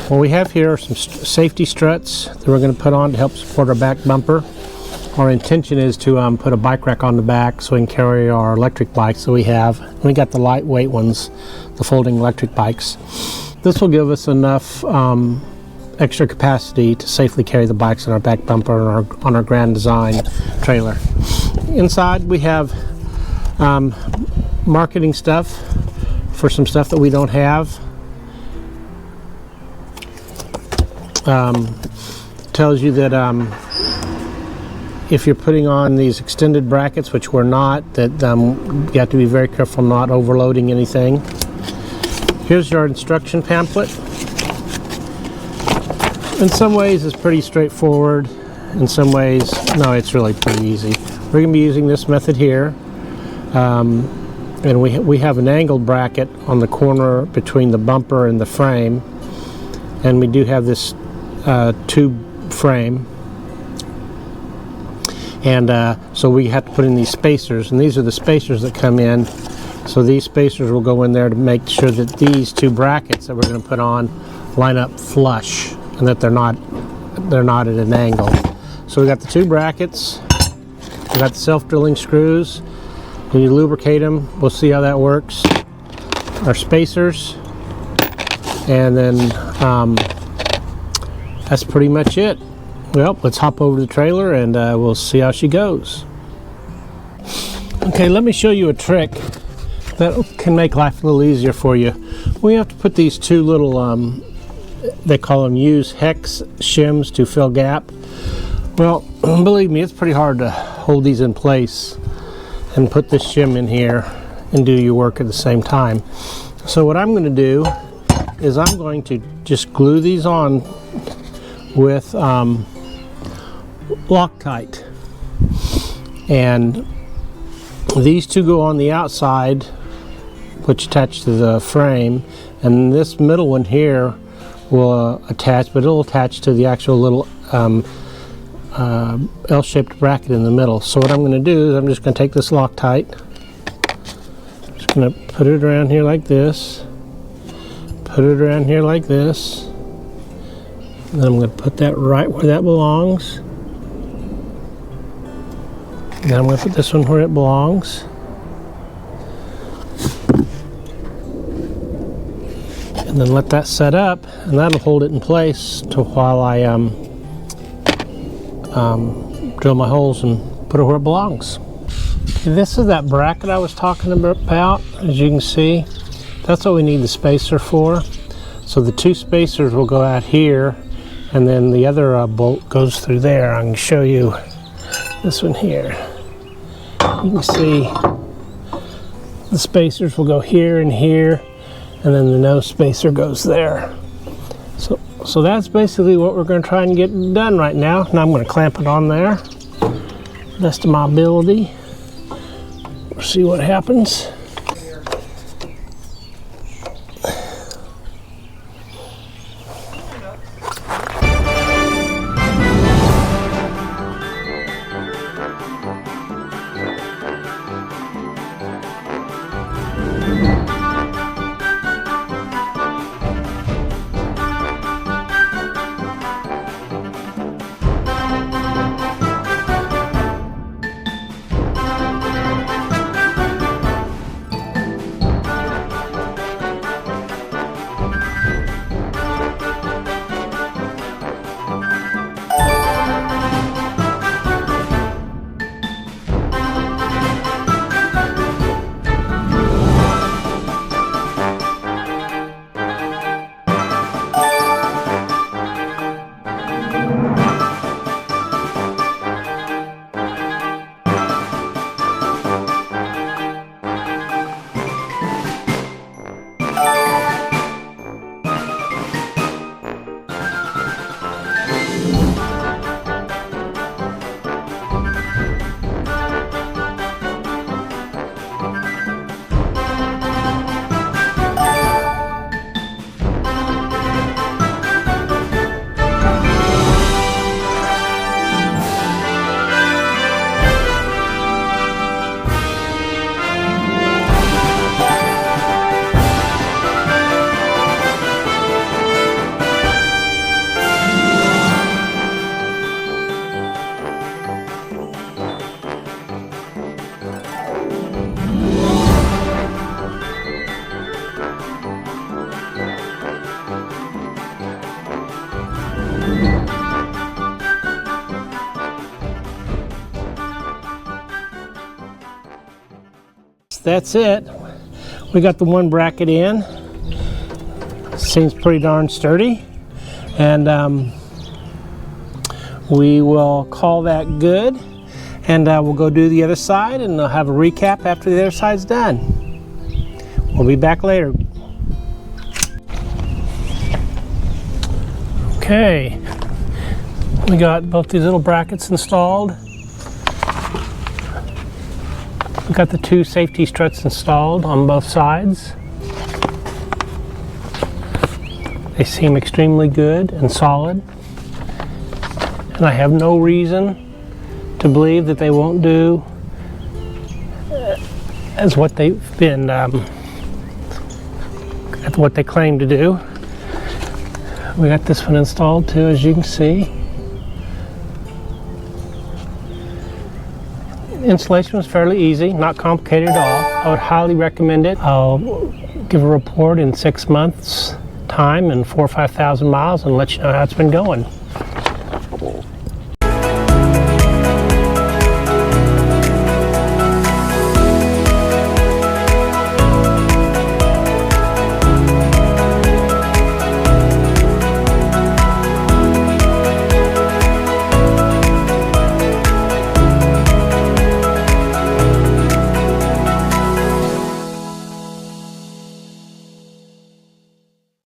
what we have here are some safety struts that we're going to put on to help support our back bumper. Our intention is to put a bike rack on the back so we can carry our electric bikes that we have. We got the lightweight ones, the folding electric bikes. This will give us enough extra capacity to safely carry the bikes on our back bumper on our Grand Design trailer. Inside we have marketing stuff for some stuff that we don't have. Tells you that if you're putting on these extended brackets, which we're not, that you have to be very careful not overloading anything. Here's your instruction pamphlet. In some ways it's pretty straightforward. In some ways, no, it's really pretty easy. We're going to be using this method here. And we have an angled bracket on the corner between the bumper and the frame. And we do have this tube frame. And so we have to put in these spacers, and these are the spacers that come in. So these spacers will go in there to make sure that these two brackets that we're going to put on line up flush, and that they're not at an angle. So we got the two brackets, we got the self-drilling screws. When you lubricate them, we'll see how that works. Our spacers, and then that's pretty much it. Well, let's hop over to the trailer and we'll see how she goes. Okay, let me show you a trick that can make life a little easier for you. We have to put these two little, they call them use hex shims to fill gap. Well, believe me, it's pretty hard to hold these in place and put this shim in here and do your work at the same time. So what I'm going to do is I'm going to just glue these on with Loctite, and these two go on the outside, which attach to the frame, and this middle one here will attach, but it'll attach to the actual little L-shaped bracket in the middle. So what I'm going to do is I'm just going to take this Loctite, just going to put it around here like this, put it around here like this, and then I'm going to put that right where that belongs. And I'm going to put this one where it belongs. And then let that set up, and that'll hold it in place to while I drill my holes and put it where it belongs. Okay, this is that bracket I was talking about. As you can see, that's what we need the spacer for. So the two spacers will go out here, and then the other bolt goes through there. I can show you this one here. You can see the spacers will go here and here, and then the nose spacer goes there. So that's basically what we're going to try and get done right now. Now I'm going to clamp it on there, best of my ability. We'll see what happens. that's it. We got the one bracket in. Seems pretty darn sturdy. And we will call that good. And we'll go do the other side, and I'll have a recap after the other side's done. We'll be back later. Okay, we got both these little brackets installed. We got the two safety struts installed on both sides. They seem extremely good and solid, and I have no reason to believe that they won't do as what they've been, what they claim to do. We got this one installed too, as you can see. Installation was fairly easy, not complicated at all. I would highly recommend it. I'll give a report in 6 months time and 4,000 or 5,000 miles and let you know how it's been going.